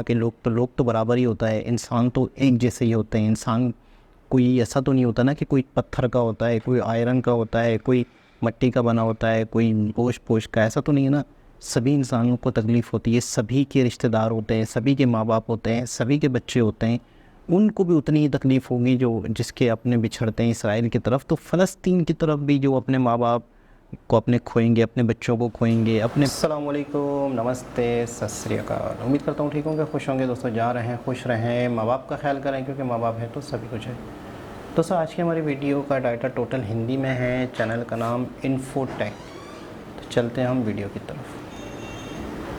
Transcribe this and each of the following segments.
के लोग तो बराबर ही होता है, इंसान तो एक जैसे ही होते हैं। इंसान कोई ऐसा तो नहीं होता ना कि कोई पत्थर का होता है, कोई आयरन का होता है, कोई मिट्टी का बना होता है, कोई गोश्त पोश का, ऐसा तो नहीं है ना। सभी इंसानों को तकलीफ़ होती है, सभी के रिश्तेदार होते हैं, सभी के माँ बाप होते हैं, सभी के बच्चे होते हैं, उनको भी उतनी ही तकलीफ़ होगी जो जिसके अपने बिछड़ते हैं इसराइल की तरफ, तो फ़लस्तीन की तरफ भी जो अपने माँ बाप को अपने खोएंगे, अपने बच्चों को खोएंगे अपने। अस्सलाम वालेकुम, नमस्ते, सत श्री अकाल। उम्मीद करता हूँ ठीक होंगे, खुश होंगे दोस्तों। जा रहे हैं, खुश रहें, माँ बाप का ख्याल करें, क्योंकि माँ बाप है तो सभी कुछ है। दोस्तों आज की हमारी वीडियो का टाइटल टोटल हिंदी में है, चैनल का नाम इन्फोटेक। तो चलते हैं हम वीडियो की तरफ।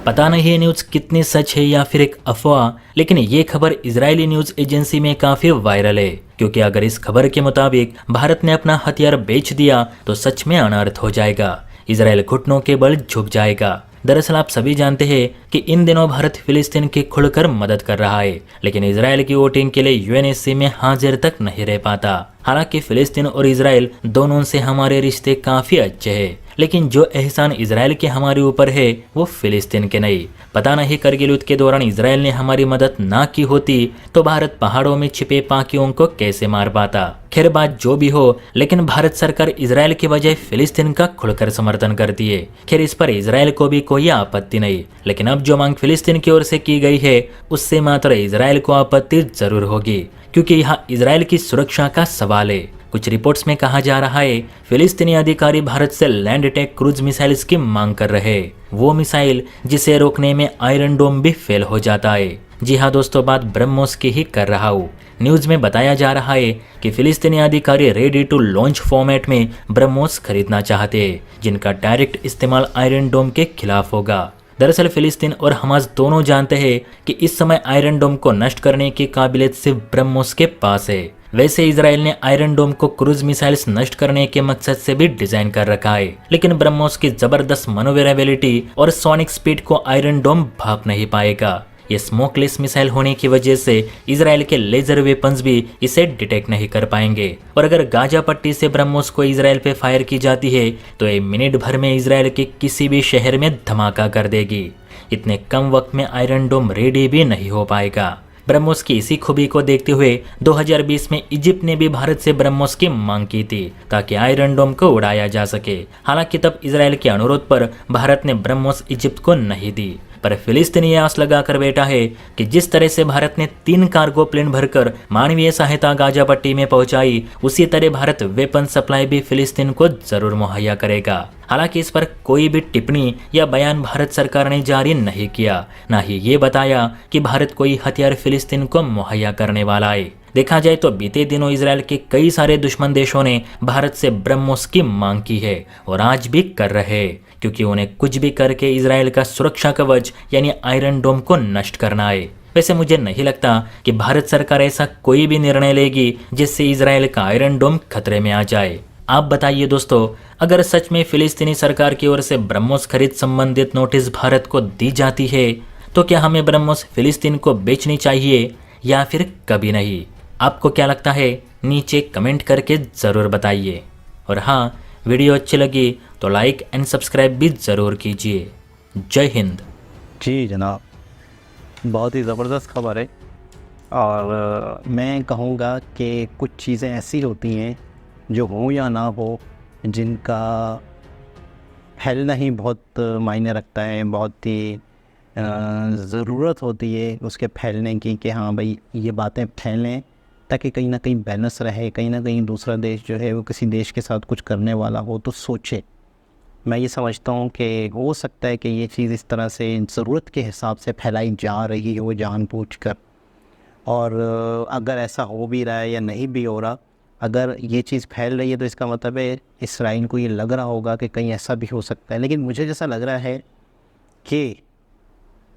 पता नहीं ये न्यूज़ कितनी सच है या फिर एक अफवाह, लेकिन ये खबर इजरायली न्यूज़ एजेंसी में काफ़ी वायरल है। क्योंकि अगर इस खबर के मुताबिक भारत ने अपना हथियार बेच दिया तो सच में अनर्थ हो जाएगा। इजरायल घुटनों के बल झुक जाएगा। दरअसल आप सभी जानते हैं कि इन दिनों भारत फिलिस्तीन की खुलकर मदद कर रहा है, लेकिन इजरायल की वोटिंग के लिए यूएनएससी में हाजिर तक नहीं रह पाता। हालांकि फिलिस्तीन और इजरायल दोनों से हमारे रिश्ते काफ़ी अच्छे हैं, लेकिन जो एहसान इजरायल के हमारे ऊपर है वो फिलिस्तीन के नहीं। पता नहीं करगिल युद्ध के दौरान इजरायल ने हमारी मदद ना की होती तो भारत पहाड़ों में छिपे पाकियों को कैसे मार पाता। खैर बात जो भी हो, लेकिन भारत सरकार इजरायल के बजाय फिलिस्तीन का खुलकर समर्थन करती है। खैर इस पर इजरायल को भी कोई आपत्ति नहीं, लेकिन अब जो मांग फिलिस्तीन की ओर से की गई है उससे मात्र इजरायल को आपत्ति जरूर होगी, क्योंकि यहाँ इजरायल की सुरक्षा का सवाल है। कुछ रिपोर्ट्स में कहा जा रहा है फिलिस्तीनी अधिकारी भारत से लैंड अटैक क्रूज मिसाइल्स की मांग कर रहे हैं, वो मिसाइल जिसे रोकने में आयरन डोम भी फेल हो जाता है। जी हाँ दोस्तों, बात ब्रह्मोस की ही कर रहा हूँ। न्यूज में बताया जा रहा है कि फिलिस्तीनी अधिकारी रेडी टू लॉन्च फॉर्मेट में ब्रह्मोस खरीदना चाहते हैं, जिनका डायरेक्ट इस्तेमाल आयरन डोम के खिलाफ होगा। दरअसल फिलिस्तीन और हमास दोनों जानते हैं कि इस समय आयरन डोम को नष्ट करने की काबिलियत सिर्फ ब्रह्मोस के पास है। वैसे इजराइल ने आयरन डोम को क्रूज मिसाइल्स नष्ट करने के मकसद से भी डिजाइन कर रखा है, लेकिन ब्रह्मोस की जबरदस्त मनोवेरेबिलिटी और सोनिक स्पीड को आयरन डोम भाप नहीं पाएगा। ये स्मोकलेस मिसाइल होने की वजह से इजराइल के लेजर वेपन्स भी इसे डिटेक्ट नहीं कर पाएंगे। और अगर गाजा पट्टी से ब्रह्मोस को इजराइल पे फायर की जाती है तो ये मिनट भर में इजराइल के किसी भी शहर में धमाका कर देगी। इतने कम वक्त में आयरन डोम रेडी भी नहीं हो पाएगा। ब्रह्मोस की इसी खूबी को देखते हुए 2020 में इजिप्ट ने भी भारत से ब्रह्मोस की मांग की थी ताकि आयरन डोम को उड़ाया जा सके। हालांकि तब इजराइल के अनुरोध पर भारत ने ब्रह्मोस इजिप्ट को नहीं दी, पर फिलिस्तीन ये आस लगा कर बैठा है कि जिस तरह से भारत ने 3 कार्गो प्लेन भरकर मानवीय सहायता गाजा पट्टी में पहुंचाई, उसी तरह भारत वेपन सप्लाई भी फिलिस्तीन को जरूर मुहैया करेगा। हालांकि इस पर कोई भी टिप्पणी या बयान भारत सरकार ने जारी नहीं किया, ना ही ये बताया कि भारत कोई हथियार फिलिस्तीन को मुहैया करने वाला है। देखा जाए तो बीते दिनों इजरायल के कई सारे दुश्मन देशों ने भारत से ब्रह्मोस की मांग की है और आज भी कर रहे हैं, क्योंकि उन्हें कुछ भी करके इजरायल का सुरक्षा कवच यानी आयरन डोम को नष्ट करना है। वैसे मुझे नहीं लगता कि भारत सरकार ऐसा कोई भी निर्णय लेगी जिससे इजरायल का आयरन डोम खतरे में आ जाए। आप बताइए दोस्तों, अगर सच में फिलिस्तीनी सरकार की ओर से ब्रह्मोस खरीद संबंधित नोटिस भारत को दी जाती है तो क्या हमें ब्रह्मोस फिलिस्तीन को बेचनी चाहिए या फिर कभी नहीं? आपको क्या लगता है नीचे कमेंट करके ज़रूर बताइए। और हाँ, वीडियो अच्छी लगी तो लाइक एंड सब्सक्राइब भी ज़रूर कीजिए। जय हिंद। जी जनाब, बहुत ही ज़बरदस्त खबर है। और मैं कहूँगा कि कुछ चीज़ें ऐसी होती हैं जो हो या ना हो, जिनका फैलना ही बहुत मायने रखता है, बहुत ही ज़रूरत होती है उसके फैलने की, कि हाँ भाई ये बातें फैलें ताकि कहीं ना कहीं बैलेंस रहे, कहीं ना कहीं दूसरा देश जो है वो किसी देश के साथ कुछ करने वाला हो तो सोचे। मैं ये समझता हूँ कि हो सकता है कि ये चीज़ इस तरह से ज़रूरत के हिसाब से फैलाई जा रही हो जानबूझकर, और अगर ऐसा हो भी रहा है या नहीं भी हो रहा, अगर ये चीज़ फैल रही है तो इसका मतलब है इसराइल को ये लग रहा होगा कि कहीं ऐसा भी हो सकता है। लेकिन मुझे जैसा लग रहा है कि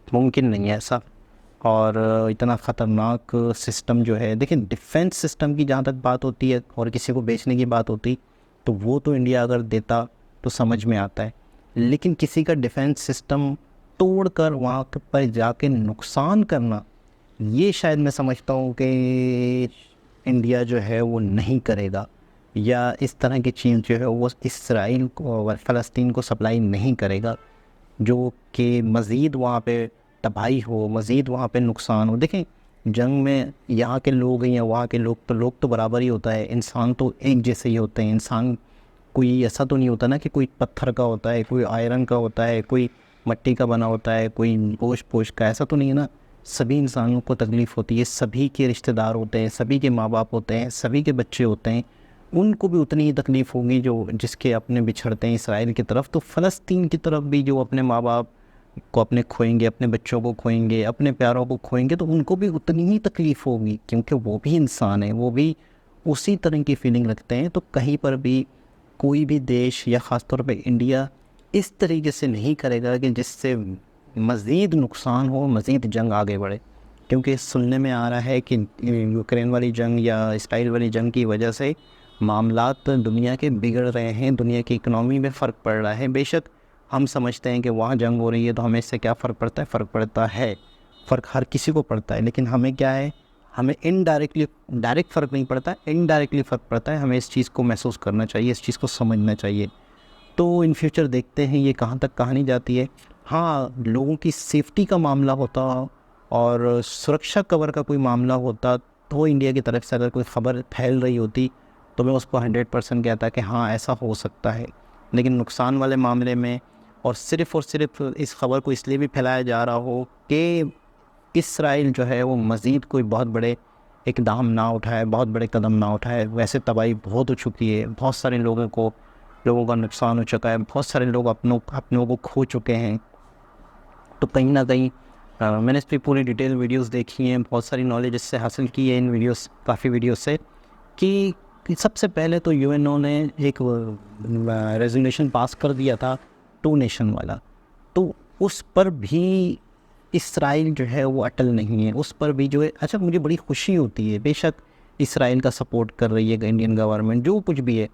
मुमकिन नहीं है ऐसा। और इतना ख़तरनाक सिस्टम जो है, देखिए डिफेंस सिस्टम की जहाँ तक बात होती है और किसी को बेचने की बात होती तो वो तो इंडिया अगर देता तो समझ में आता है, लेकिन किसी का डिफेंस सिस्टम तोड़कर वहाँ पर जाके नुकसान करना, ये शायद मैं समझता हूँ कि इंडिया जो है वो नहीं करेगा, या इस तरह की चीज़ जो है वो इसराइल को और फ़लस्तीन को सप्लाई नहीं करेगा, जो कि मज़ीद वहाँ पे तबाही हो, मज़ीद वहाँ पे नुकसान हो। देखें, जंग में यहाँ के लोग या वहाँ के लोग तो बराबर ही होता है, इंसान तो एक जैसे ही होते हैं। इंसान कोई ऐसा तो नहीं होता ना कि कोई पत्थर का होता है, कोई आयरन का होता है, कोई मिट्टी का बना होता है, कोई गोश्त का, ऐसा तो नहीं है ना। सभी इंसानों को तकलीफ़ होती है, सभी के रिश्तेदार होते हैं, सभी के माँ बाप होते हैं, सभी के बच्चे होते हैं, उनको भी उतनी ही तकलीफ़ होगी जो जिसके अपने बिछड़ते हैं इसराइल की तरफ। तो फ़लस्तीन की तरफ भी जो अपने माँ बाप को अपने खोएंगे, अपने बच्चों को खोएंगे, अपने प्यारों को खोएंगे, तो उनको भी उतनी ही तकलीफ़ होगी, क्योंकि वो भी इंसान है, वो भी उसी तरह की फीलिंग रखते हैं। तो कहीं पर भी कोई भी देश या ख़ास तौर पे इंडिया इस तरीके से नहीं करेगा कि जिससे मज़ीद नुकसान हो, मज़ीद जंग आगे बढ़े। क्योंकि सुनने में आ रहा है कि यूक्रेन वाली जंग या इसराइल वाली जंग की वजह से मामलात दुनिया के बिगड़ रहे हैं, दुनिया की इकनॉमी में फ़र्क पड़ रहा है। बेशक हम समझते हैं कि वहाँ जंग हो रही है तो हमें इससे क्या फ़र्क पड़ता है, फ़र्क पड़ता है, फ़र्क हर किसी को पड़ता है। लेकिन हमें क्या है, हमें इनडायरेक्टली, डायरेक्ट फ़र्क नहीं पड़ता, इनडायरेक्टली फ़र्क पड़ता है। हमें इस चीज़ को महसूस करना चाहिए, इस चीज़ को समझना चाहिए। तो इन फ्यूचर देखते हैं ये कहाँ तक कहानी जाती है। हाँ, लोगों की सेफ्टी का मामला होता और सुरक्षा कवर का कोई मामला होता तो इंडिया की तरफ से अगर कोई ख़बर फैल रही होती तो मैं उसको 100% कहता कि हाँ ऐसा हो सकता है। लेकिन नुकसान वाले मामले में और सिर्फ़ इस ख़बर को इसलिए भी फैलाया जा रहा हो कि इसराइल जो है वो मज़ीद कोई बहुत बड़े इक़दाम ना उठाए, बहुत बड़े कदम ना उठाए। वैसे तबाही बहुत हो चुकी है, बहुत सारे लोगों का नुकसान हो चुका है, बहुत सारे लोग अपनों को खो चुके हैं। तो कहीं ना कहीं मैंने इस पर पूरी डिटेल वीडियोस देखी हैं, बहुत सारी नॉलेज इससे हासिल की है इन काफ़ी वीडियोस से कि सबसे पहले तो यूएनओ ने एक रेजोल्यूशन पास कर दिया था 2 नेशन वाला, तो उस पर भी इसराइल जो है वो अटल नहीं है, उस पर भी जो है। अच्छा, मुझे बड़ी खुशी होती है, बेशक इसराइल का सपोर्ट कर रही है इंडियन गवर्नमेंट, जो कुछ भी है,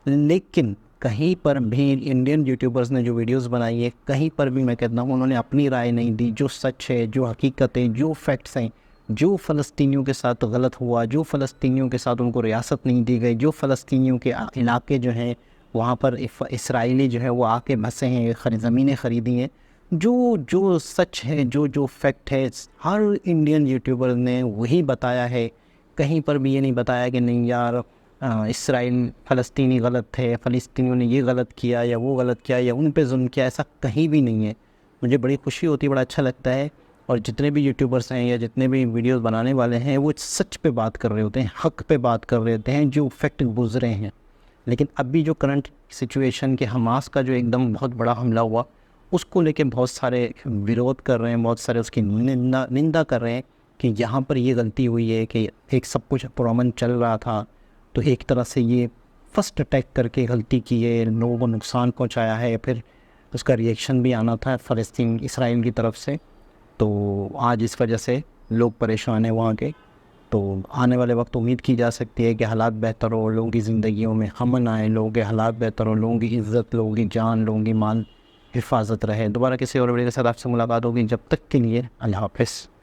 लेकिन कहीं पर भी इंडियन यूट्यूबर्स ने जो वीडियोस बनाई है, कहीं पर भी मैं कहता हूँ उन्होंने अपनी राय नहीं दी। जो सच है, जो हकीकत है, जो फैक्ट्स हैं, जो फ़लस्तीनियों के साथ गलत हुआ, जो फ़लस्तीनियों के साथ उनको रियासत नहीं दी गई, जो फ़लस्तीनियों के इलाके जो हैं वहाँ पर इसराइली जो है वो आके बसे हैं, ज़मीनें ख़रीदी हैं, जो सच है, जो फैक्ट है, हर इंडियन यूट्यूबर ने वही बताया है। कहीं पर भी ये नहीं बताया कि नहीं यार इसराइल फ़लस्तीनी गलत थे, फ़लस्तीनियों ने ये गलत किया या वो गलत किया या उन पे जुल्म किया, ऐसा कहीं भी नहीं है। मुझे बड़ी खुशी होती है, बड़ा अच्छा लगता है। और जितने भी यूट्यूबर्स हैं या जितने भी वीडियोस बनाने वाले हैं वो सच पे बात कर रहे होते हैं, हक़ पे बात कर रहे होते हैं, जो फैक्ट गुजरे हैं। लेकिन अभी जो करंट सिचुएशन के हमास का जो एकदम बहुत बड़ा हमला हुआ, उसको लेके बहुत सारे विरोध कर रहे हैं, बहुत सारे उसकी निंदा कर रहे हैं कि यहाँ पर ये गलती हुई है कि एक सब कुछ पुरअमन चल रहा था, तो एक तरह से ये फर्स्ट अटैक करके गलती की है, लोगों को नुकसान पहुँचाया है, फिर उसका रिएक्शन भी आना था फ़लस्तीन इसराइल की तरफ से। तो आज इस वजह से लोग परेशान हैं वहाँ के। तो आने वाले वक्त उम्मीद की जा सकती है कि हालात बेहतर हो, लोगों की ज़िंदगियों में अमन आए, लोगों के हालात बेहतर हो, लोगों की इज़्ज़त, लोगों की जान, लोगों की माल हिफाजत रहे। दोबारा किसी और वीडियो के साथ आपसे मुलाकात होगी, जब तक के लिए अल्लाह हाफ़िज़।